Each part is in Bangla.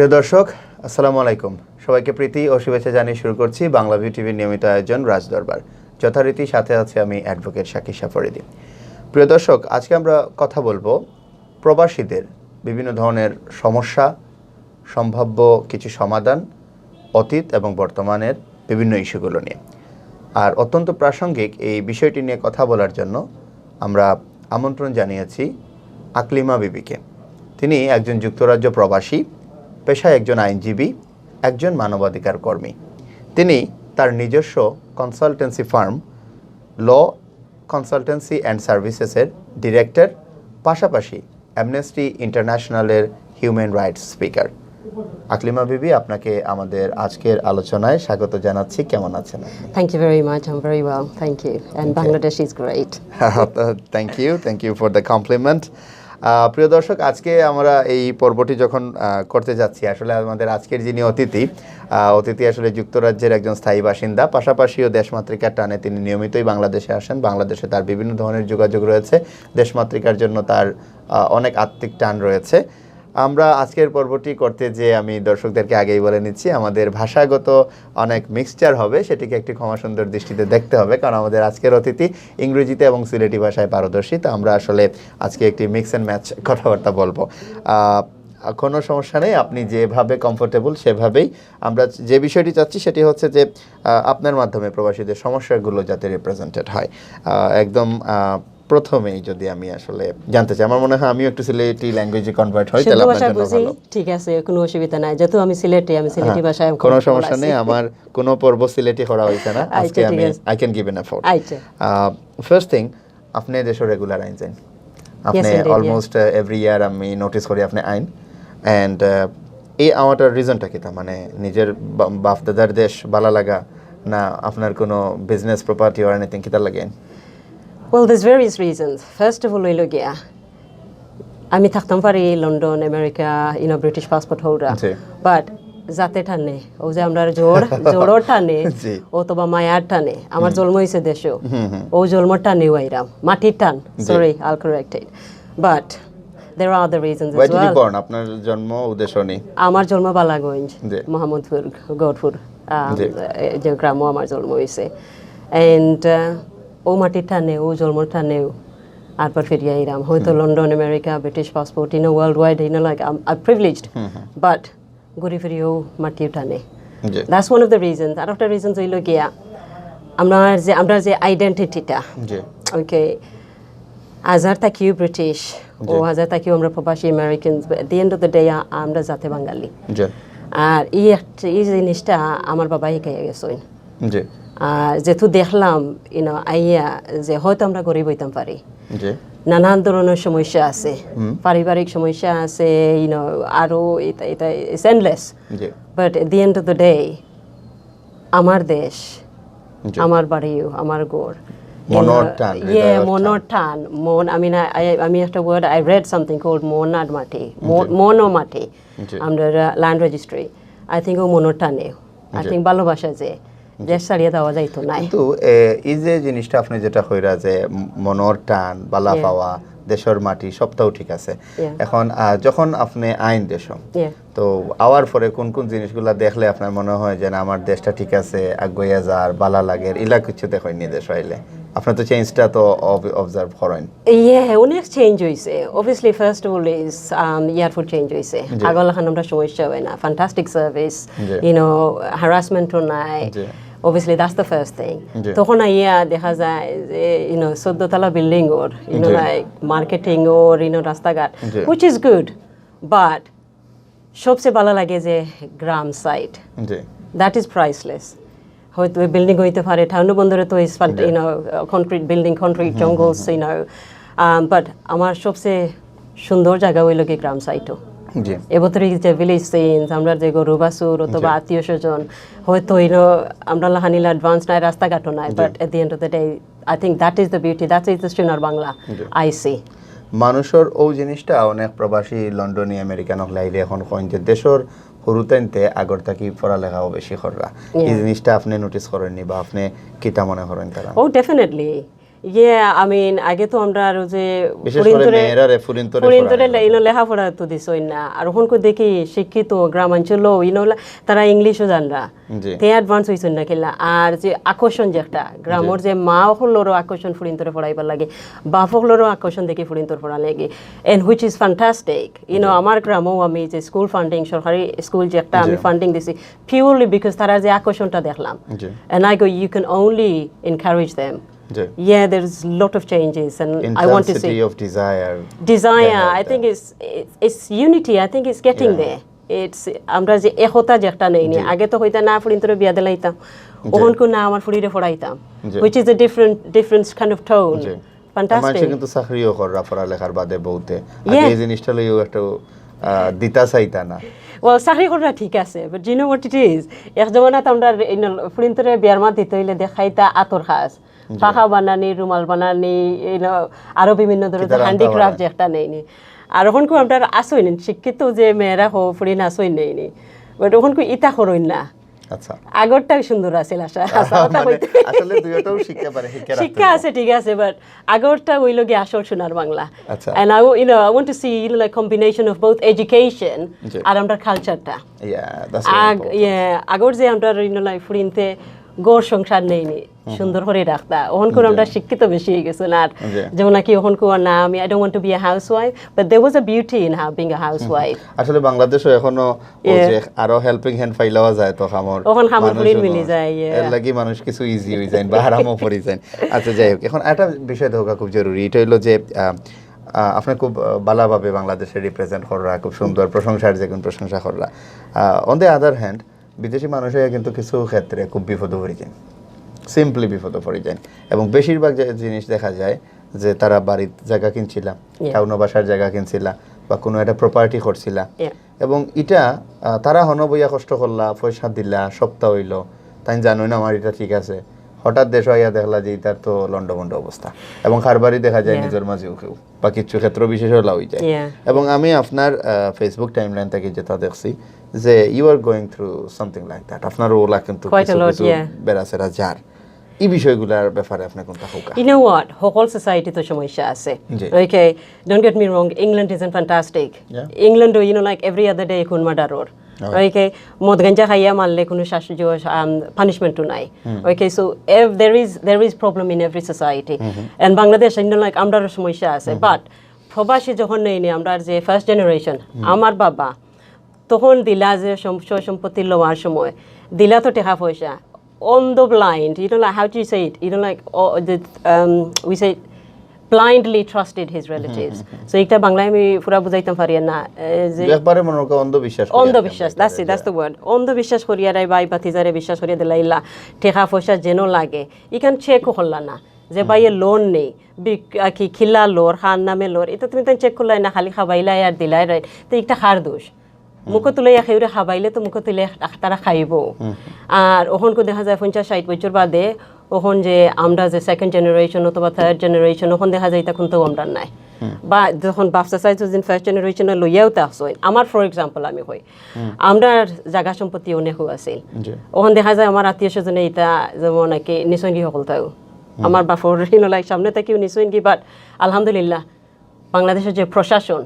প্রিয় দর্শক আসসালামু আলাইকুম সবাইকে প্রীতি ও শুভেচ্ছা জানিয়ে শুরু করছি বাংলাভিউ টিভির নিয়মিত আয়োজন রাজ দরবার যথারীতি সাথে আছে আমি অ্যাডভোকেট শাকির সাফরিদি। প্রিয় দর্শক আজকে আমরা কথা বলবো প্রবাসীদের বিভিন্ন ধরনের সমস্যা, সম্ভাব্য কিছু সমাধান, অতীত এবং বর্তমানের বিভিন্ন ইস্যুগুলো নিয়ে। আর অত্যন্ত প্রাসঙ্গিক এই বিষয়টি নিয়ে কথা বলার জন্য আমরা আমন্ত্রণ জানিয়েছি আকলিমা বিবিকে। তিনি একজন যুক্তরাজ্য প্রবাসী, পেশায় একজন আইনজীবী, একজন মানবাধিকার কর্মী। তিনি তার নিজস্ব consultancy firm law consultancy and সার্ভিসেসের ডিরেক্টর, পাশাপাশি অ্যামনেস্টি ইন্টারন্যাশনালের human rights speaker. Aklima Bibi, আপনাকে আমাদের আজকের আলোচনায় স্বাগত জানাচ্ছি। কেমন আছেন? Thank you very much. I'm very well. Thank you. And Bangladesh is great. Thank you for the compliment. প্রিয় দর্শক, আজকে আমরা এই পর্বটি যখন করতে যাচ্ছি, আসলে আমাদের আজকের যিনি অতিথি আসলে যুক্তরাজ্যের একজন স্থায়ী বাসিন্দা, পাশাপাশিও দেশমাতৃকার টানে তিনি নিয়মিতই বাংলাদেশে আসেন। বাংলাদেশে তার বিভিন্ন ধরনের যোগাযোগ রয়েছে, দেশমাতৃকার জন্য তার অনেক আত্মিক টান রয়েছে। আমরা আজকের পর্বটি করতে যে আমি দর্শকদেরকে আগেই বলে নিচ্ছি, আমাদের ভাষাগত অনেক মিক্সচার হবে, সেটিকে একটি ক্ষমা সুন্দর দৃষ্টিতে দেখতে হবে, কারণ আমাদের আজকের অতিথি ইংরেজিতে এবং সিলেটি ভাষায় পারদর্শী। তো আমরা আসলে আজকে একটি মিক্স অ্যান্ড ম্যাচ কথাবার্তা বলবো। কোনো সমস্যা নেই, আপনি যেভাবে কমফোর্টেবল সেভাবেই। আমরা যে বিষয়টি চাচ্ছি সেটি হচ্ছে যে আপনার মাধ্যমে প্রবাসীদের সমস্যাগুলো যাতে রিপ্রেজেন্টেড হয়। একদম প্রথমেই যদি আমি আসলে জানতে চাই, আমার মনে হয় আমিও একটু সিলেটি ল্যাঙ্গুয়েজে কনভার্ট হই, তাহলে আপনার জন্য ভালো। ঠিক আছে, কোনো অসুবিধা নাই, যেহেতু আমি সিলেটি ভাষায় কোনো সমস্যা নেই। আমার কোনো পর্ব সিলেটি করা হইছে না, আজকে আমি I can give N effort. First thing, আপনি দেশের রেগুলার আইন জানেন, আপনি অলমোস্ট এভরি ইয়ার আমি নোটিস করি আপনি আইন। অ্যান্ড এই আমারটার রিজনটা কি? তার মানে নিজের বাপ দাদার দেশ ভালো লাগা, না আপনার কোনো বিজনেস প্রপার্টি অর এনিথিং কি তার লাগে? Well, there's various reasons. First of all, আমি থাকতাম পারি London, America, British passport holder, but যাতে টানে ও যে আমরা জোড়র টানে অথবা মায়ার টানে, আমার জন্ম হয়েছে দেশেও, ও জন্মর টানে ওইরাম মাটির টান, sorry I'll correct it, but there are other reasons as well. Where did you born? আপনার জন্ম উদ্দেশ্য নেই? আমার জন্ম বালাগঞ্জ, মোহাম্মদপুর, গৌরপুর যে গ্রামও আমার জন্ম হয়েছে। অ্যান্ড ও মাটির টানে, ও জন্মর টানেও আরবার ফিরিয়ে আইরাম, হয়তো London, America, British passport, world wide, like I privileged, but ঘুরে ফিরিয়েও মাটির টানে। That's one of the reasons. আর একটা রিজনস হইল গিয়া আমরা যে আইডেন্টিটিটা, ওকে, হাজার থাকিও ব্রিটিশ ও হাজার থাকিও আমরা প্রবাসী Americans, at the end of the day আমরা জাতে বাঙালি। আর এই জিনিসটা আমার বাবা শিখাইয়া গেছেন। যেহেতু দেখলাম আইয়া যে হয়তো আমরা গরিব হইতাম পারি, নানান ধরনের সমস্যা আছে, পারিবারিক সমস্যা আছে, আরো এটা it's endless, but at the end of the day আমার দেশ, আমার বাড়িও, আমার গড়, মনের টান, মন। আমি একটা word I read something called মন আর মাটি, মন ও মাটি, আমরা ল্যান্ড রেজিস্ট্রি। আই থিঙ্ক ও মনের টানে, আই থিঙ্ক ভালোবাসা যে দেশ ছাড়িয়ে দেওয়া যাইতো না। কিন্তু এই যে জিনিসটা আপনি যেটা কইরা যে মনের টান, বালা পাওয়া, দেশের মাটি, সবটাও ঠিক আছে। এখন যখন আপনি আইন দেশ, তো আওয়ার পরে কোন কোন জিনিসগুলা দেখলে আপনার মনে হয় যে আমার দেশটা ঠিক আছে, আগুয়া যার বালা লাগে, ইলা কিছু দেখেননি দেশ হইলে? আপনার তো চেঞ্জটা তো অবজার্ভ করেন। অনেক চেঞ্জ হয়েছে। Obviously first of all is airport change হয়েছে। আগল এখন আমরা সমস্যা হয় না, ফ্যান্টাস্টিক সার্ভিস, হ্যারাসমেন্টও নাই। Obviously, that's the first thing. তখন আইয়া দেখা যায় যে 14 তলা বিল্ডিং ওর, like মার্কেটিং ওর, রাস্তাঘাট, which is good, but সবচেয়ে ভালো লাগে যে গ্রাম সাইড, that is priceless. হয়তো বিল্ডিং হইতে পারে, টাউন বন্দরে তো concrete building, concrete jungles, but আমার সবচেয়ে সুন্দর জায়গা হইল কি গ্রাম সাইটও। এবছরে যে ভিলেজ সিনস, আমরা যে গরু বাছুর অথবা আত্মীয় স্বজন, হয়তো আমরা লাহানিলা অ্যাডভান্স নাই, রাস্তাঘাটও নাই, but at the end of the day I think that is the beauty, that is the সোনার বাংলা আই সি। মানুষের ও জিনিসটা অনেক প্রবাসী লন্ডনী আমেরিকান হলাইলে এখন কইন যে দেশের হুরুতেনতে আগর থাকি পড়ালেখাও বেশি কররা, এই জিনিসটা আপনি নোটিস করেননি বা আপনি কিতা মনে করেন? তারা ও ডেফিনেটলি I mean আগে তো আমরা আর যে ফুরিন্তরে লেখাপড়া তো দিছই না আর এখন কো দেখি শিক্ষিত গ্রামাঞ্চল তারা ইংলিশও জানরা তে অ্যাডভান্স হইছেন না খেলা আর যে আকর্ষণ যে একটা গ্রামর যে মা হলরও আকর্ষণ ফুরিন্তরে পড়াইবার লাগে বাপ হলরও আকর্ষণ দেখি ফুরিন্তর পড়া লাগে এন্ড হুইচ ইজ ফ্যান্টাস্টিক আমার গ্রামও আমি যে স্কুল ফান্ডিং সরকারি স্কুল যে একটা আমি ফান্ডিং দিছি পিওরলি বিকজ তারা যে আকর্ষণটা দেখলাম and I go you can only encourage them. Yeah, there's a lot of changes, and I want to see of desire. I think it's unity. I think it's getting there. It's আমরা যে একতা যে একটা নেই আগে তো হইতা না ফুরিন তোরে বিয়া দিলাইতাম ওহন কো না আমার ফুরিরে পড়াইতাম which is a different kind of tone. Fantastic. মানুষ কিন্তু চাকরিও কররা পড়ালেখার বাদে বহুতে আগে এই জিনিসটা লইও একটা দিতা চাইতা না. Well, চাকরি করা ঠিক আছে, but do you know what it is? এক জমানাত আমরা ফুরিন তোরে বিয়ার মা দিতে হইলে দেখাইতা আতর খাস পাখা বানানি রুমাল বানানি আরো বিভিন্ন ধরনের হ্যান্ডিক্রাফট যে একটা নেইনি আর ওখান কো আমরা আসই না শিক্ষিত যে মেয়েরা হো ফুরিন আসই নেইনি বাট ওখান কো ইতা করইন না. আচ্ছা আগরটাই সুন্দর আছে আশা আসলে দুইটাও শিক্ষা পারে শিক্ষা আছে ঠিক আছে বাট আগরটা ওই লগে আসল সোনার বাংলা. আচ্ছা and I want to see like combination of both education আর আমরা কালচারটা. আগর যে আমরা like ফুরিনতে গড় সংসার নেইনি সুন্দর করে রাখতা ওহন করে আমরা শিক্ষিত বেশি হয়ে গেছে না যেমন নাকি ওহন কো না আমি I don't want to be a housewife but there was a beauty in being a housewife. আসলে বাংলাদেশে এখনো যে আরো হেল্পিং হ্যান্ড ফাইলাও যায় তো খামর ওহন খামর ফুরিন মিলি যায় এর লাগি মানুষ কিছু ইজি হয়ে যায় বা আরামও পড়ে যায়. আচ্ছা যাই হোক এখন একটা বিষয় দেখা খুব জরুরি এটা হলো যে আপনি খুব ভালোভাবে বাংলাদেশে রিপ্রেজেন্ট করা খুব সুন্দর প্রশংসার যে কোন প্রশংসা করা অন দ্য আদার হ্যান্ড বিদেশি মানুষের কিন্তু কিছু ক্ষেত্রে খুব বিপদে পড়ে যায় সিম্পলি বিপদে পড়ে যায় এবং বেশিরভাগ জিনিস দেখা যায় যে তারা বাড়ির জায়গা কিনছিল কাউন বাসার জায়গা কিনছিল বা কোনো একটা প্রপার্টি করছিল এবং এটা তারা হন বইয়া কষ্ট করলা পয়সা দিলা সপ্তাহ হইল তাই জানোই না আমার এটা ঠিক আছে হঠাৎ দেশ হইয়া দেখলা যে তার তো লন্ডভন্ড অবস্থা এবং খারবারই দেখা যায় নিজের মাঝেও কেউ বা কিছু ক্ষেত্র বিশেষ হলা হয়ে যায় এবং আমি আপনার ফেসবুক টাইমলাইন থেকে যেটা দেখছি যে you are going through something like that আপনার ওলা কিন্তু কিছু বেড়াছেরা যার এই বিষয়গুলোর ব্যাপারে আপনি কোনটা হোক You know what? Whole society তো সমস্যা আছে. Okay, don't get me wrong, England isn't fantastic. England, like every other day কোন মার্ডারর. Okay, মদ গাঞ্জা খাইয়া মারলে কোনো শাস্তি পানিশমেন্ট নাই. Okay, so there is problem in every society. And Bangladesh, like আমরার সমস্যা আছে. But প্রবাসী যখন নেই আমরা যে ফার্স্ট জেনারেশন আমার বাবা তখন দিলা যে সম্পত্তি লওয়ার সময় দিলা তো টাকা পয়সা on the blind, like how do you say it? Like we say blindly trusted his relatives. So একটা বাংলায় আমি পুরা বুঝাইতাম পারি না যে একবারে মনে করো অন্ধবিশ্বাস that's the word অন্ধবিশ্বাস করিয়া রাই ভাই বাতিজারে বিশ্বাস করিয়া দিলাইলা টাকা পয়সা যেন লাগে ইখান চেক করলা না যে ভাইয়ে লোন নেই কি খিলা লোর খান নামে লোর এটা তুমি তাই চেক করলাই না খালি খাবাইলাই আর দিলাই রাই তো একটা খার দোষ মুখ তুলে খেউরে খাবাইলে তো মুখ তুলে তারা খাইব আর ওখানকে দেখা যায় 50-60 বছর বাদে ওখান যে আমরা যে সেকেন্ড জেনারেশন অথবা থার্ড জেনারেশন ওখান দেখা যায় তখন তো আমরা নাই বা যখন বাপসা সাইজ ফার্স্ট জেনারেশনে লইয়াও তা আসই আমার ফর এক্সাম্পল আমি হই আমরা জায়গা সম্পত্তি অনেক আছিল ওখান দেখা যায় আমার আত্মীয় স্বজনে এটা যেমন নাকি নিসঙ্গী সকল তাও আমার বাপর লাইক সামনে থেকেও নিসঙ্গী বাট আলহামদুলিল্লাহ বাংলাদেশের যে প্রশাসন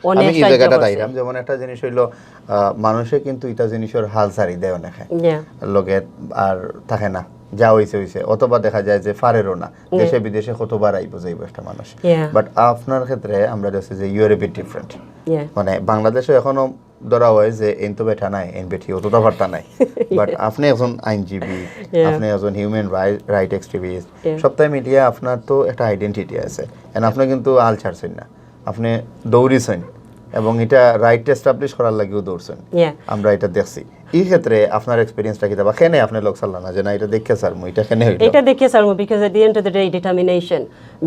আমি এই জায়গাটা দাইরাম যেমন একটা জিনিস হইলো মানুষে কিন্তু এটা জিনিসের হাল ছাড়ি দেয় অনেকে লোকে আর থাকে না যা হইছে অথবা দেখা যায় যে ফারেরও না দেশে বিদেশে কতবার আইব যাইব একটা মানুষ বাট আপনার ক্ষেত্রে আমরা দেখছি যে you are a bit different মানে বাংলাদেশে এখনো ধরা হয় যে এন তো বেটা নাই এন বেটি অতটা বার্তা নাই বাট আপনি একজন আইনজীবী আপনি একজন হিউম্যান রাইট অ্যাক্টিভিস্ট সবটাই মিডিয়া আপনার তো একটা আইডেন্টিটি আছে এন্ড আপনি কিন্তু আল ছাড়ছেন না আপনি দৌড়িছেন এবং এটা রাইট এস্টাবলিশ করার লাগেও দৌড়ছেন আমরা এটা দেখছি এই ক্ষেত্রে আপনার এক্সপেরিয়েন্সটা কি বা কেন আপনি লোক সাল্লা না যে না এটা দেখে স্যার এটা কেন হইলো এটা দেখে sir because at the end of the day determination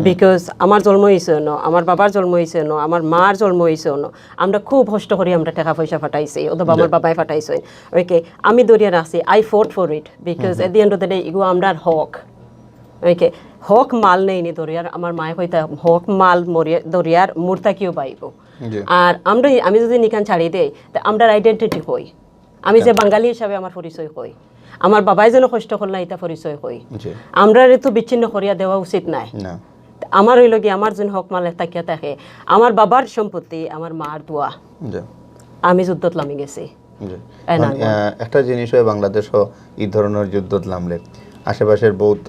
because আমার জন্ম হইছে না আমার বাবার জন্ম হইছে না আমার মার জন্ম হইছে না আমরা খুব কষ্ট করি আমরা টাকা পয়সা ফাটাইছি অথবা আমার বাবাই ফাটাইছেন ওকে আমি দরিয়া রাখছি I fort for it because at the end of the day ego আমরার হক ওকে হক মাল নেই নি দরিয়ার আমার মায় কইতা হক মাল দরিয়ার মূর্তা কিও পাইব আর আমি যদি নিকান ছাড়ি দেই তা আমরা আইডেন্টিটি হই আমি যে বাঙালি হিসাবে আমার পরিচয় হই আমার বাবাই যেন কষ্ট করলা এটা পরিচয় হই আমরা তো বিচ্ছিন্ন করিয়া দেওয়া উচিত নাই আমার হইল কি আমার যেন হক মালে তাকিয়া থাকে আমার বাবার সম্পত্তি আমার মার দোয়া আমি যুদ্ধত নামি গেছি একটা জিনিস হয় বাংলাদেশও এই ধরনের যুদ্ধত নামলে আশেপাশের বহুত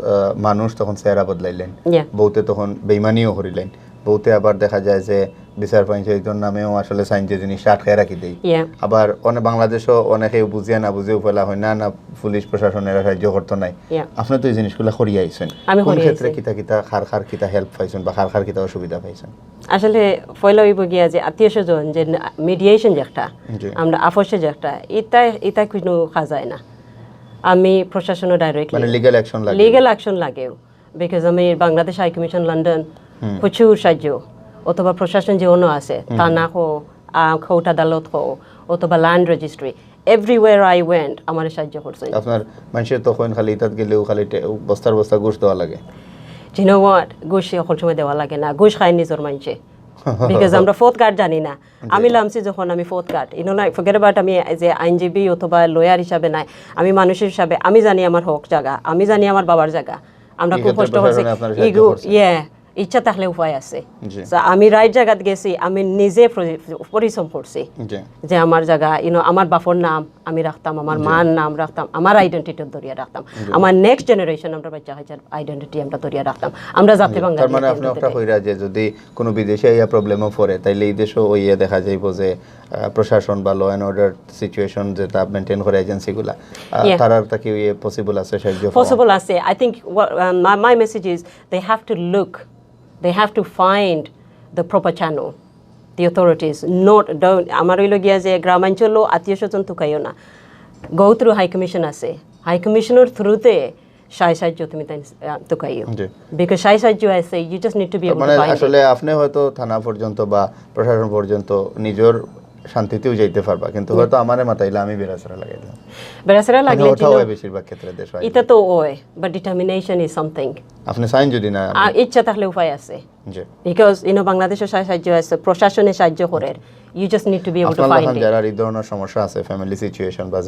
মানুষ তখন চেহারা বদলাইলেন বহুতে তখন বেইমানিও করিলেন বহুতে আবার দেখা যায় যে বিচার পঞ্চায়েতের নামেও আসলে সাইন্সের জিনিস আটকায় রাখি দেয় আবার অনেক বাংলাদেশও অনেকে বুঝিয়া না বুঝেও ফেলা হয় না না পুলিশ প্রশাসনের সাহায্য করতো নাই আপনি তো এই জিনিসগুলো করিয়া আইছেন কোন ক্ষেত্রে কিতা কিতা খার কিতা হেল্প পাইছেন বা খার কিতা অসুবিধা পাইছেন আসলে পয়লা হইব গিয়া যে আত্মীয় স্বজন যে মিডিয়েশন যে একটা আমরা আপসে যে একটা এটা কোনো খাজায় না আমি প্রশাসনও ডাইরেক্টলি মানে লিগ্যাল অ্যাকশন লাগেও বিকজ আমি বাংলাদেশ হাই কমিশন লন্ডন প্রচুর সাহায্য অথবা প্রশাসন যে অন্য আছে থানা কোর্ট আদালত হোক অথবা land registry everywhere I went আমার সাহায্য করছে আপনার মানুষের তখন খালি ইতাত গেলেও খালি বস্তার বস্তা ঘুষ দেওয়া লাগে you know what ঘুষ সকল সময় দেওয়া লাগে না ঘুষ খায় নিজের মানুষে বিকজ আমরা ফোর্থ কার্ড জানি না আমি লামছি যখন আমি ফোর্থ কার্ড ফরগেট অ্যাবাউট আমি যে আইনজীবী অথবা লয়ার হিসাবে নাই আমি মানুষের হিসাবে আমি জানি আমার হক জায়গা আমি জানি আমার বাবার জায়গা আমরা খুব কষ্ট করছি ইচ্ছা থাকলে উপায় আছে আমি রাইট জায়গাত গেছি আমি নিজে পরিশ্রম করছি যে আমার জায়গা আমার বাপর নাম আমি রাখতাম আমার মার নাম রাখতাম আমার আইডেন্টিটি ধরিয়া রাখতাম আমার নেক্সট জেনারেশন আমরা বাচ্চা হাজার আইডেন্টিটি আমরা ধরিয়া রাখতাম আমরা জাতি বাঙালি তার মানে আপনি একটা কইরা যে যদি কোনো বিদেশে ইয়া প্রবলেমও পড়ে তাইলে এই দেশও ওইয়া দেখা যাইব যে প্রশাসন বা ল এন্ড অর্ডার সিচুয়েশন যেটা মেইনটেইন করে এজেন্সিগুলা তারার তাকে পসিবল আছে সাহায্য পসিবল আছে I think my message is they have to look they have to find the proper channel the authorities don't আমার হইল গিয়া যে গ্রামাঞ্চল আত্মীয় স্বজন তুকাইও না go through high commission আছে high commissioner throughতে সাহায্য তুমি তাই তুকাইও because সাহায্য আছে you just need to be able to find আসলে আপনি হয়তো থানা পর্যন্ত বা প্রশাসন পর্যন্ত নিজের শান্তিতেও যাইতে পারবা কিন্তু হয়তো আমারে মাথাইলে আমি বেরাসরা লাগাই দিলাম বেরাসরা লাগলে বেশিরভাগ ক্ষেত্রে দেশ হয় এটা তো ওই বাট ডিটারমিনেশন ইজ সামথিং আপনি সাইন যদি না ইচ্ছা থাকলে উপায় আছে বিকজ বাংলাদেশের সাহায্য আছে প্রশাসনে সাহায্য করে you just need to be able to find it যারা এই ধরনের সমস্যা আছে ফ্যামিলি সিচুয়েশন বা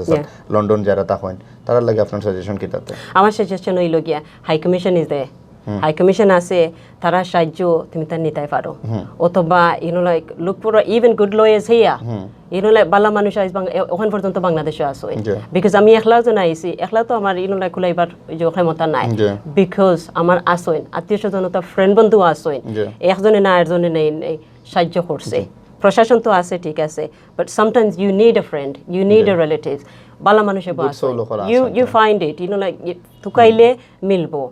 লন্ডন যারা থাকেন তারা লাগে আপনার সাজেশন কি তাতে আমার সাজেশন হইল গিয়া high commission is there high commission আছে তারা সাহায্য তুমি তার নিতে পারো অথবা like look for even good lawyers হিয়া লাইক বালা মানুষ ওখান পর্যন্ত বাংলাদেশে আসো বিকজ আমি একলাও তো নাইছি একলাও তো আমার লাইক খুলাইবার যে ক্ষমতা নাই বিকজ আমার আসইন আত্মীয় স্বজনতা ফ্রেন্ড বন্ধু আসইন একজনে না একজনে নেই সাহায্য করছে প্রশাসন তো আছে ঠিক আছে but sometimes you need a friend you need a relative বালা মানুষে ইউ ফাইন্ড ইট লাইক তুকাইলে মিলবো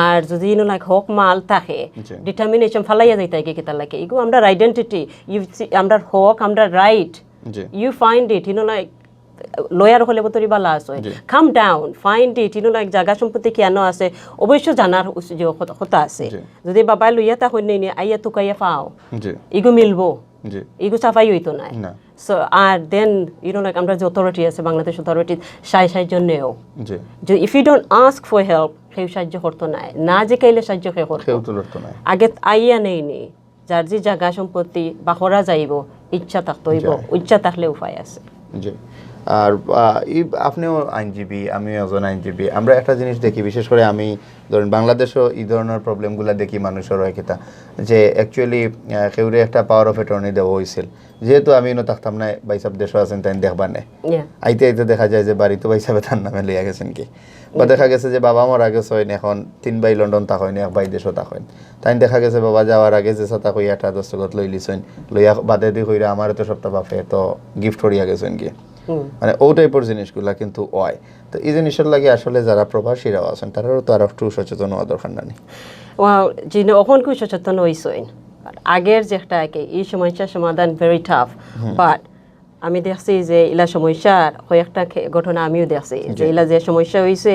আর যদি লাইক হক মাল থাকে ডিটারমিনেশন ফালাইয়া যাইতে কেতা লাগে এগো আমরা আইডেন্টিটি আমরা হক আমরা right you find it like lawyer হলে বতরি বালা আছে come down find it like জায়গা সম্পত্তি কেন আছে অবশ্য জানার কথা আছে যদি বাবা লইয়া তা হইনি আইয়া তুকাইয়া পাও এগো মিলবো এগো সাফাই হইতো নাই সো আর দেন লাইক আমরা যে অথরিটি আছে বাংলাদেশ অথরিটি সাহায্য নেও যে if you don't ask for help কেউ সাহায্য করতো নাই না যে কাইলে সাহায্য কেউ করতো আগে আইয়া নেই যার যে জায়গা সম্পত্তি বা করা যাইব ইচ্ছা থাকতো ইচ্ছা থাকলে উপায় আছে আর আপনিও আইনজীবী আমিও একজন আইনজীবী আমরা একটা জিনিস দেখি বিশেষ করে আমি ধরেন বাংলাদেশও এই ধরনের প্রবলেমগুলো দেখি মানুষের হয় কিতা যে অ্যাকচুয়ালি কেউরে একটা পাওয়ার অফ অ্যাটর্নি দেওয়া হয়েছিল যেহেতু আমি থাকতাম না বাইসাব দেশও আছেন তাই দেখবা না আইতে আইতে দেখা যায় যে বাড়িতে বাইসাবে তার নামে লইয়া গেছেন কি বা দেখা গেছে যে বাবা মারা গেছে হয়নি এখন 3 ভাই লন্ডন থাকেন 1 ভাই দেশও থাকেন তাই দেখা গেছে বাবা যাওয়ার আগে যে সাথে কই একটা দস্তখত লই লিছেন লইয়া বাদে দি কইরা আমার তো সপ্তাহ বাপে তো গিফট করিয়া গেছেন কি মানে ও টাইপের জিনিসগুলা কিন্তু হয় তো এই জিনিসের লাগে আসলে যারা প্রবাসীরাও আছেন তারাও তো আর একটু সচেতন হওয়া দরকার নাই যিনি এখন খুব সচেতন হইছেন আগের যে একটা এই সমস্যার সমাধান ভেরি টাফ বাট আমি দেখছি যে ইলা সমস্যার কয়েকটা ঘটনা আমিও দেখছি যে ইলা যে সমস্যা হয়েছে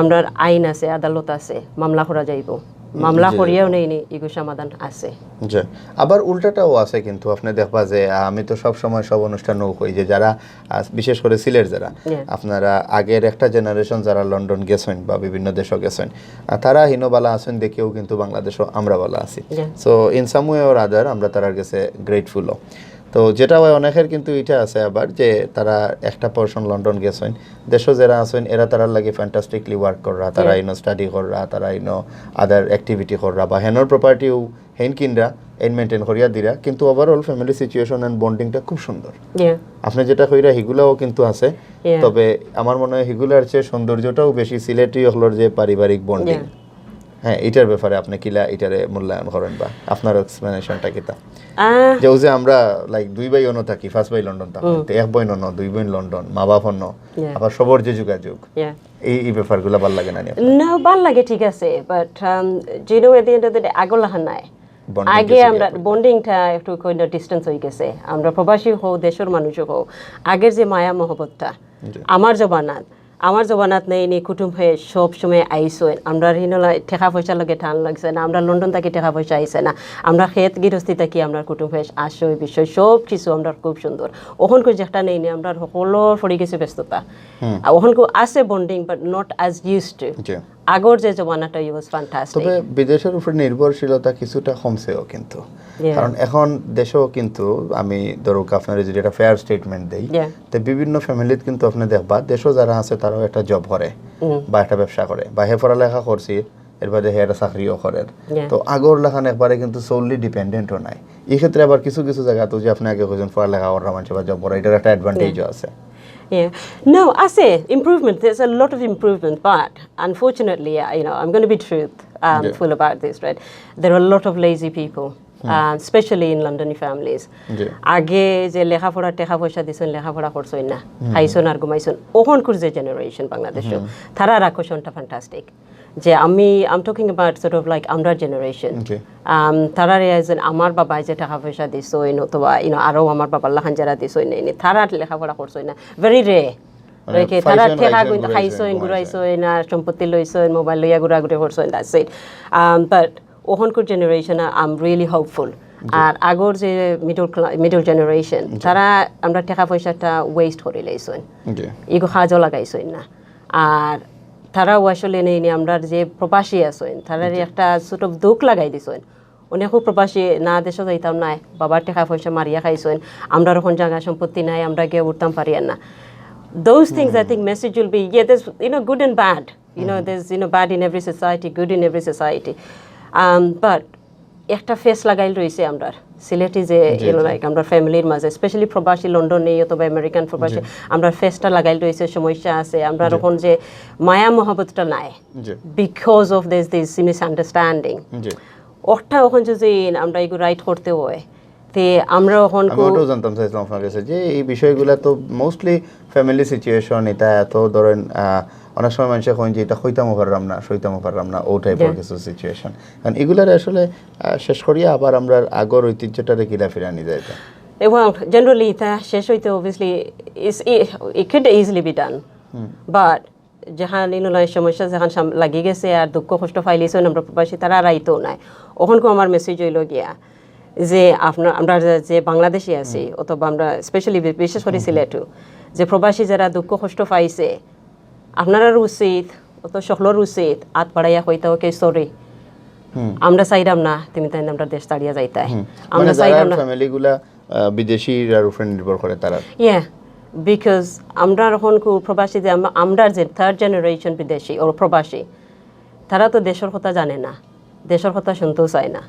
আমরা আইন আছে আদালত আছে মামলা করা যাইব মামলা করিয়াও নেই এগুলো সমাধান আছে আবার উল্টাটাও আছে কিন্তু আপনি দেখবা যে আমি তো সব সময় সব অনুষ্ঠানও কই যে যারা বিশেষ করে সিলেট যারা আপনারা আগের একটা জেনারেশন যারা লন্ডন গেছেন বা বিভিন্ন দেশও গেছেন তারা হীনবালা আছেন দেখেও কিন্তু বাংলাদেশও আমরা বালা আছি so in some way or other আমরা তারার কাছে গ্রেটফুলও তো যেটা হয় অনেকের কিন্তু এটা আছে আবার যে তারা একটা পোর্শন লন্ডন গেছেন দেশও যারা আছেন এরা তারার লাগে ফ্যান্টাস্টিকলি ওয়ার্ক করা তারা স্টাডি করা তারা আদার অ্যাক্টিভিটি করা বা হেনর প্রপার্টিও হেন কিনরা এন মেনটেন করিয়া দিরা কিন্তু ওভারঅল ফ্যামিলি সিচুয়েশন এন্ড বন্ডিংটা খুব সুন্দর আপনি যেটা কইরা হিগুলাও কিন্তু আছে তবে আমার মনে হয় হিগুলার চেয়ে সৌন্দর্যটাও বেশি সিলেটি হলোর যে পারিবারিক বন্ডিং হ্যাঁ এটার ব্যাপারে আপনি কিলা এটারে মূল্যায়ন করেন বা আপনার এক্সপ্লেনেশনটা কিতা যে আমরা লাইক দুই ভাই অন্য থাকি ফার্স্ট ভাই লন্ডন থাকি এক বোন অন্য দুই বোন লন্ডন মা বাপ অন্য আবার সবর যে যোগাযোগ এই ব্যাপারগুলো ভালো লাগে না ভালো লাগে ঠিক আছে বাট জিনো at the end of the day আগলাহান নাই আগে আমরা বন্ডিংটা একটু কইনা ডিস্টেন্স হয়ে গেছে আমরা প্রবাসী হও দেশের মানুষ হও আগের যে মায়া মহব্বতটা আমার জবানাত নেই নি কুটুম হয়ে সব সময় আইসেন আমরা ঠেকা পয়সা লগে টান লাগছে না আমরা লন্ডন থাকি ঠেকা পয়সা আইসে না আমরা খেত গৃহস্থী থাকি আমরা কুটুম হয়ে আসই বিষয় সব কিছু আমরা খুব সুন্দর ওখানকে যেটা নেই নি আমরা সকলের পড়ে গেছে ব্যস্ততা ওখানকে আছে bonding but not as used to আগর যে জমানাটা ইউজ ফ্যান্টাস্টিক তবে বিদেশের উপর নির্ভরশীলতা কিছুটা কমছেও কিন্তু কারণ এখন দেশেও কিন্তু আমি ধরুক আপনার যদি একটা ফেয়ার স্টেটমেন্ট দেই তো বিভিন্ন ফ্যামিলিতে কিন্তু আপনি দেখবা দেশও যারা আছে তারাও একটা জব করে বা একটা ব্যবসা করে বা হে পড়ালেখা করছি এর বাদে হে একটা চাকরিও করে তো আগর লেখান একবারে কিন্তু সোললি ডিপেন্ডেন্টও নাই এই ক্ষেত্রে আবার কিছু কিছু জায়গা তো যে আপনি আগে কইছেন পড়ালেখা করা মানুষ বা জব করা এটার একটা অ্যাডভান্টেজও আছে Yeah. No, I say improvement. There's a lot of improvement, but unfortunately, I'm going to be full about this, right? There are a lot of lazy people, especially in London families. আগে যে লেখাপড়া টেকা পয়সা দিছেন লেখাপড়া করছই না খাইছন আর ঘুমাইছন ওখানকার যে জেনারেশন বাংলাদেশে তারা আকর্ষণটা ফ্যান্টাস্টিক যে I'm talking about sort of like আমরা জেনারেশন তারা রিয়াইজেন আমার বাবা যে টাকা পয়সা দিছই অথবা আরো আমার বাবার লাখান যারা দিছই নেই তারা লেখাপড়া করছই না ভেরি রে তারা ঠেকা খাইছই ঘুরাইছই না সম্পত্তি লইছই মোবাইল লইয়া ঘুরাঘুরি করছই দ্যাটস ইট বাট ওখানকার generation I am really hopeful আর আগর যে মিডল জেনারেশন তারা আমরা টাকা পয়সাটা ওয়েস্ট করে লাইছই এগো কাজও লাগাইছই না আর তারাও আসলে নেই আমরা যে প্রবাসী আছেন তারা একটা ছোট দুঃখ লাগাই দিছেন অনেকও প্রবাসী না দেশে যাইতাম নাই বাবার টাকা পয়সা মারিয়া খাইছেন আমরা এখন জায়গা সম্পত্তি নাই আমরা গিয়ে উঠতাম পারি না those things I think message will be there's good and bad there's bad in every society good in every society but একটা ফেস লাগাইল রয়েছে আমরা সিলেটি যে লাইক আমরা ফ্যামিলির মাঝে স্পেশালি প্রবাসী লন্ডনে অথবা আমেরিকান প্রবাসী আমরা ফেসটা লাগাইল রয়েছে সমস্যা আছে আমরা এখন যে মায়া মহব্বতটা নাই বিকজ অফ দিস মিসআন্ডারস্ট্যান্ডিং ওটা এখন যদি আমরা এগুলো রাইট করতে হয় তে আমরা এখন ওটাও জানতাম চাইছিলাম আপনার কাছে যে এই বিষয়গুলো তো মোস্টলি ফ্যামিলি সিচুয়েশন এটা এত ধরেন অনেক সময় মানুষ এখন যে এটা সইতামও পারলাম না ও টাইপের কিছু সিচুয়েশন কারণ এগুলার আসলে শেষ করিয়া আবার আমরা আগর ঐতিহ্যটারে কিলা ফিরানি যায় Well, generally এটা শেষ হইতে obviously it could easily be done but যখন সমস্যা যখন লাগি গেছে আর দুঃখ কষ্ট ফাইলিছে আমরা প্রবাসী তারা রাইতো নাই ওখানকে আমার মেসেজ হইল গিয়া যে আমরা যে বাংলাদেশি আছি অথবা আমরা স্পেশালি বিশেষ করে সিলেটও যে প্রবাসী যারা দুঃখ কষ্ট পাইছে আপনারা উচিত অত সকলের উচিত আত বাড়াইয়া কইতে ওকে সরি আমরা চাইরাম না তুমি তাই আমরা দেশ তাড়িয়া যাইতাই আমরা চাইরাম না ফ্যামিলিগুলা বিদেশিরা উপর নির্ভর করে তারা বিকজ আমরা এখন প্রবাসী যে আমরা যে থার্ড জেনারেশন বিদেশি ও প্রবাসী তারা তো দেশের কথা জানে না দেশের কথা শুনতেও চায় না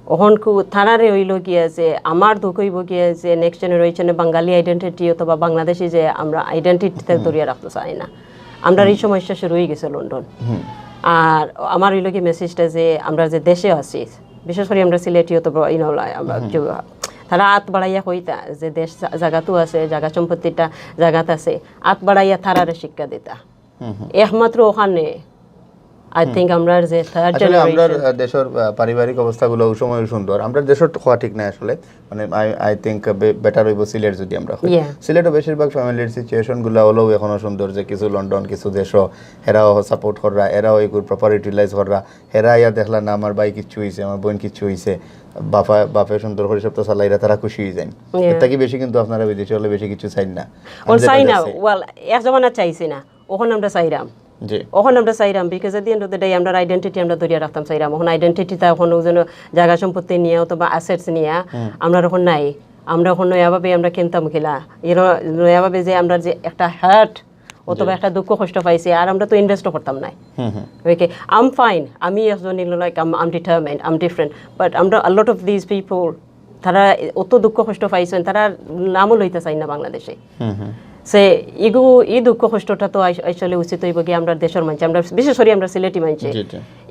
ওখন থানারে হইল গিয়া যে আমার দুঃখ হইব গিয়া যে নেক্সট জেনারেশনে বাঙালি আইডেন্টিটি অথবা বাংলাদেশি যে আমরা আইডেন্টিটিতে ধরিয়া রাখতে চাই না আমরা এই সমস্যা শুরু হয়ে গেছে লন্ডন আর আমার হইল কি মেসেজটা যে আমরা যে দেশে আছি বিশেষ করে আমরা সিলেটি অথবা আমরা তারা আত বাড়াইয়া কইতা যে দেশ জায়গাতো আছে জায়গা সম্পত্তিটা জায়গাত আছে আত বাড়াইয়া তারারে শিক্ষা দিতা একমাত্র ওখানে I think আমরা যে থার্ড জেনারেশন আমরা দেশের পারিবারিক অবস্থাগুলো ওই সময় সুন্দর আমরা দেশের হওয়া ঠিক না আসলে মানে আই থিংক বেটার হইব সিলেট যদি আমরা হই সিলেটও বেশিরভাগ ফ্যামিলির সিচুয়েশনগুলো হলেও এখনো সুন্দর যে কিছু লন্ডন কিছু দেশও হেরাও সাপোর্ট করা এরাও এগুলো প্রপার ইউটিলাইজ করা হেরা ইয়া দেখলা না আমার ভাই কিচ্ছু হয়েছে আমার বোন কিচ্ছু হয়েছে বাপে সুন্দর করে সব তো চালাইরা তারা খুশি হয়ে যায় এটা কি বেশি কিন্তু আপনারা বিদেশে হলে বেশি কিছু চাই না চাই না ওয়েল এক জমানা চাইছি না ওখানে আমরা চাইরাম ওখানে আমরা চাইরাম because at the end of the day আমরা আইডেন্টিটি আমরা ধরিয়া রাখতাম চাইরাম ওখানে আইডেন্টিটিটা ওখানে যেন জায়গা সম্পত্তি নিয়ে অথবা অ্যাসেটস নিয়ে আমরা ওখানে নাই আমরা এখন নয়াভাবে আমরা কিনতাম কিলা নয়াভাবে যে আমরা যে একটা হার্ট অথবা একটা দুঃখ কষ্ট পাইছি আর আমরা তো ইনভেস্টও করতাম না ওকে আম ফাইন আমি একজন like I'm determined I'm different but আমরা a lot of this people তারা অত দুঃখ কষ্ট পাইছেন তারা নামও লইতে চাই না বাংলাদেশে সে এই দুঃখ কষ্টটা তো আসলে উচিত হইব কি আমরা দেশের মানুষ আমরা বিশেষ করে আমরা সিলেটি মানুষে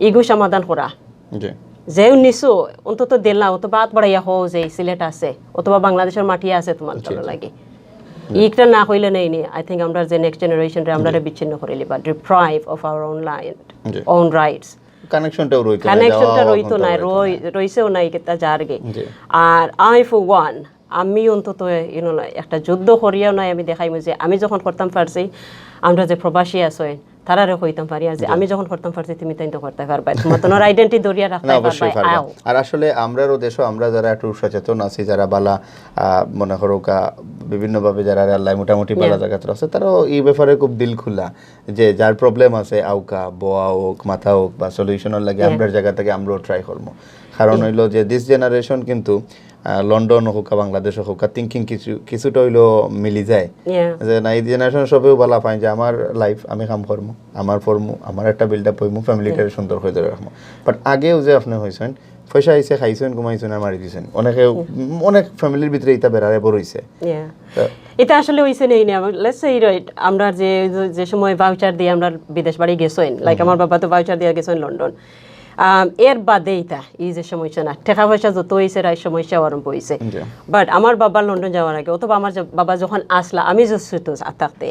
ইগু সমাধান করা যে নিছো অন্তত দিলা অথবা হাত বাড়াইয়া হো যে সিলেট আছে অথবা বাংলাদেশের মাটি আছে তোমার ভালো লাগে এইটা না হইলে নেই নি আই থিঙ্ক আমরা যে নেক্সট জেনারেশন রে আমরা বিচ্ছিন্ন করে লিবা deprive of our own land own rights কানেকশনটা রইতো না রইছেও নাই কেতা জারগে আর আই ফর ওয়ান আমি অন্তত একটা যুদ্ধ করিয়াও নাই আমি দেখাইমু যে আমি যখন করতাম পারছি আমরা যে প্রবাসী আছো তারারে হইতাম পারি আর যে আমি যখন করতাম পারছি তুমি তাই তো করতে পারবা তোমার আইডেন্টিটি ধরিয়া রাখতে পারবা আর আসলে আমরারও দেশও আমরা যারা একটু সচেতন আছি যারা বালা মনে করো বিভিন্ন ভাবে যারা আল্লাহ মোটামুটি বালা জায়গাতে আছে তারাও এই ব্যাপারে খুব দিল খোলা যে যার প্রবলেম আছে আউকা বোয়া হোক মাথা হোক বা সলিউশনের লাগে আমরার জায়গা থেকে আমরাও ট্রাই করবো কারণ হইলো যে দিস জেনারেশন কিন্তু লন্ডন হোক বাংলাদেশ হোক থিঙ্কিং কিছুটা হইলো মিলি যায় যে না এই জেনারেশন সবেও বলা পাই যে আমার লাইফ আমি কাম করবো আমার ফর্মু আমার একটা বিল্ড আপ হইমু ফ্যামিলিটারে সুন্দর হয়ে ধরে রাখবো বাট আগেও যে আপনি হয়েছেন পয়সা আইসে খাইছেন ঘুমাইছেন আর মারি দিয়েছেন অনেক ফ্যামিলির ভিতরে এটা বেড়ারে বড় হয়েছে এটা আসলে হইছে নেই না লেটস সে রাইট আমরা যে সময় ভাউচার দিয়ে আমরা বিদেশ বাড়ি গেছেন লাইক আমার বাবা তো ভাউচার দিয়ে গেছেন লন্ডন এর বাদে এটা এই যে সমস্যা না টাকা পয়সা যত হয়েছে এই সমস্যা আরম্ভ হয়েছে বাট আমার বাবা লন্ডন যাওয়ার আগে অথবা আমার বাবা যখন আসলা আমি যত থাকতে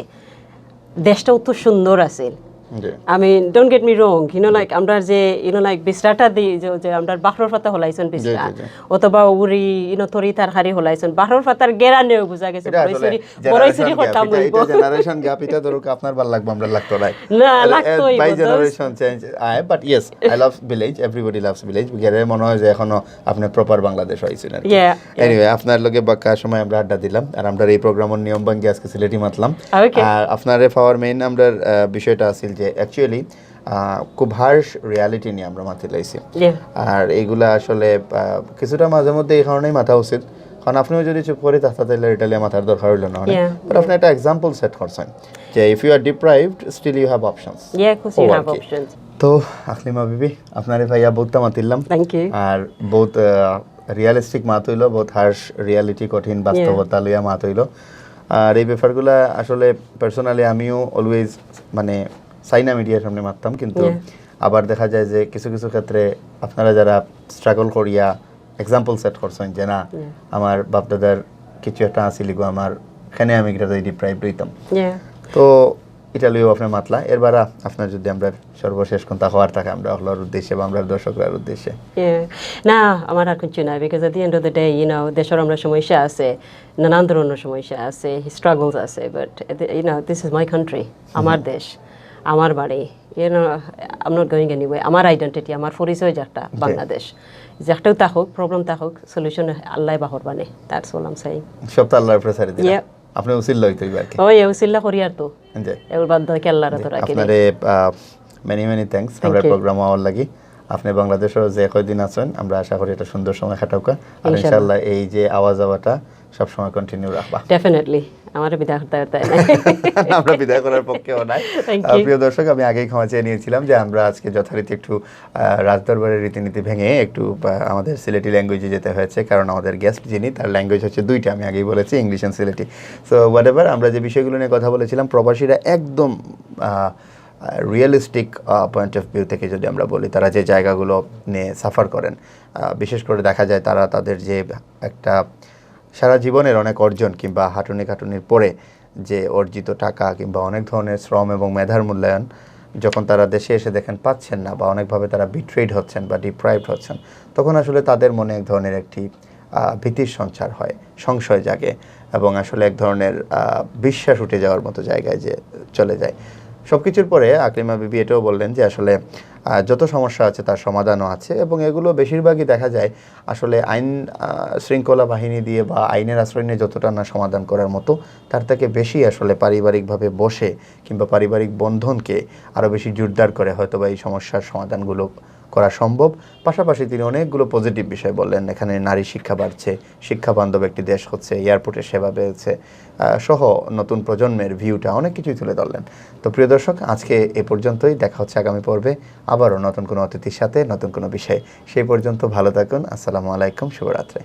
দেশটা অত সুন্দর আছে I mean, don't get me wrong, like আমরা যে like বিস্তারটা দি যে আমরা বাহরর পাতা হলাইছেন বিস্তার অথবা উরি তরি তরকারি হলাইছেন বাহরর পাতার গেরানেও বুঝা গেছে বড়ইসরি করতাম এটা জেনারেশন গ্যাপ এটা ধরুক আপনার ভালো লাগবে আমরা লাগতো না লাগতোই by generation change but yes I love village everybody loves village গেরে মনে হয় যে এখনো আপনি প্রপার বাংলাদেশ হইছেন আর এনিওয়ে আপনার লগে বাক্কা সময় আমরা আড্ডা দিলাম আর আমরা এই প্রোগ্রামের নিয়ম ভাঙি আজকে সিলেটি মাতলাম আর আপনারে পাওয়ার মেইন আমরা বিষয়টা আছিল যে অ্যাকচুয়ালি খুব হার্শ রিয়ালিটি নিয়ে আমরা মাথা লাইছি আর এইগুলা আসলে কিছুটা মাঝে মধ্যে এই কারণেই মাথা উচিত কারণ আপনিও যদি চুপ করে তাহলে ইটালিয়া মাথার দরকার হইল না বাট আপনি একটা এক্সাম্পল সেট করছেন যে if you are deprived still you have options তো আকলিমা বিবি আপনারে ভাইয়া বহুত মাতিলাম আর বহুত রিয়ালিস্টিক মাত হইল বহুত হার্শ রিয়ালিটি কঠিন বাস্তবতা লইয়া মাত হইল আর এই ব্যাপারগুলা আসলে পার্সোনালি আমিও অলওয়েজ মানে সাইনা মিডিয়ার সামনে মারতাম কিন্তু আবার দেখা যায় যে কিছু কিছু ক্ষেত্রে আপনারা যারা স্ট্রাগল করিয়া এক্সাম্পল সেট করছেন যে না আমার বাপদাদার কিছু একটা আসিল গো আমার এখানে আমি একটা ডিপ্রাইভ রইতাম তো ইটালিও আপনার মাতলা এরবার আপনার যদি আমরা সর্বশেষ কোনটা হওয়ার থাকে আমরা হলার উদ্দেশ্যে বা আমরা দর্শকদের উদ্দেশ্যে না আমার আর কিছু না because at the end of the day দেশের আমরা সমস্যা আছে নানান ধরনের সমস্যা আছে স্ট্রাগলস আছে but this is my country আমার দেশ আমার বাড়ি I am not going anyway আমার আইডেন্টিটি আমার পরিচয় যেটা বাংলাদেশ যেটাও থাকুক প্রবলেম থাকুক সলিউশন আল্লাহ বাহর বানে that's all I am saying সব তো আল্লাহর উপরে ছেড়ে দিলাম আপনি উসিল্লা হইতে হইবে আর কি ওই উসিল্লা করি আর তো এগুলো বাদ দিয়ে আল্লাহর তো রাখি আপনারে মেনি থ্যাঙ্কস আমরা প্রোগ্রাম আওয়ার লাগি আপনি বাংলাদেশের যে কয়দিন আছেন আমরা আশা করি এটা সুন্দর সময় কাটাউকা আর ইনশাআল্লাহ এই যে আওয়াজ আওয়াটা সব সময় কন্টিনিউ রাখবা ডেফিনেটলি আমারে বিদায় করতে হবে আমরা বিদায় করার পক্ষেও নাই প্রিয় দর্শক আমি আগেই ক্ষমা চেয়ে নিয়েছিলাম যে আমরা আজকে যথারীতি একটু রাজদরবারের রীতিনীতি ভেঙে একটু আমাদের সিলেটি ল্যাঙ্গুয়েজে যেতে হয়েছে কারণ আমাদের গেস্ট যিনি তার ল্যাঙ্গুয়েজ হচ্ছে দুইটা আমি আগেই বলেছি English and Sylheti so what ever আমরা যে বিষয়গুলো নিয়ে কথা বলেছিলাম প্রবাসীরা একদম রিয়েলিস্টিক পয়েন্ট অফ ভিউ থেকে যদি আমরা বলি তারা যে জায়গাগুলো নিয়ে সাফার করেন বিশেষ করে দেখা যায় তারা তাদের যে একটা সারা জীবনের অনেক অর্জন কিংবা খাটুনির পরে যে অর্জিত টাকা কিংবা অনেক ধরনের শ্রম এবং মেধার মূল্যায়ন যখন তারা দেশে এসে দেখেন পাচ্ছেন না বা অনেকভাবে তারা বিট্রেড হচ্ছেন বা ডিপ্রাইভড হচ্ছেন তখন আসলে তাদের মনে এক ধরনের একটি ভীতির সঞ্চার হয় সংশয় জাগে এবং আসলে এক ধরনের বিশ্বাস উঠে যাওয়ার মতো জায়গায় যে চলে যায় সব কিছুর পরে আকলিমা বিবি এটাও বললেন যে আসলে যত সমস্যা আছে তার সমাধানও আছে এবং এগুলো বেশিরভাগই দেখা যায় আসলে আইন শৃঙ্খলা বাহিনী দিয়ে বা আইনের আশ্রয় নিয়ে যতটা না সমাধান করার মতো তার থেকে বেশি আসলে পারিবারিকভাবে বসে কিংবা পারিবারিক বন্ধনকে আরও বেশি জোরদার করে হয়তো বা এই সমস্যার সমাধানগুলো করা সম্ভব। পাশাপাশি তিনি অনেকগুলো পজিটিভ বিষয় বললেন, এখানে নারী শিক্ষা বাড়ছে, শিক্ষা বান্ধব একটি দেশ হচ্ছে, এয়ারপোর্টের সেবা বেড়েছে সহ নতুন প্রজন্মের ভিউটা অনেক কিছুই তুলে ধরলেন। তো প্রিয় দর্শক, আজকে এ পর্যন্তই। দেখা হচ্ছে আগামী পর্বে আবারও নতুন কোনো অতিথির সাথে নতুন কোনো বিষয়ে। সেই পর্যন্ত ভালো থাকুন। আসসালামু আলাইকুম, শুভরাত্রি।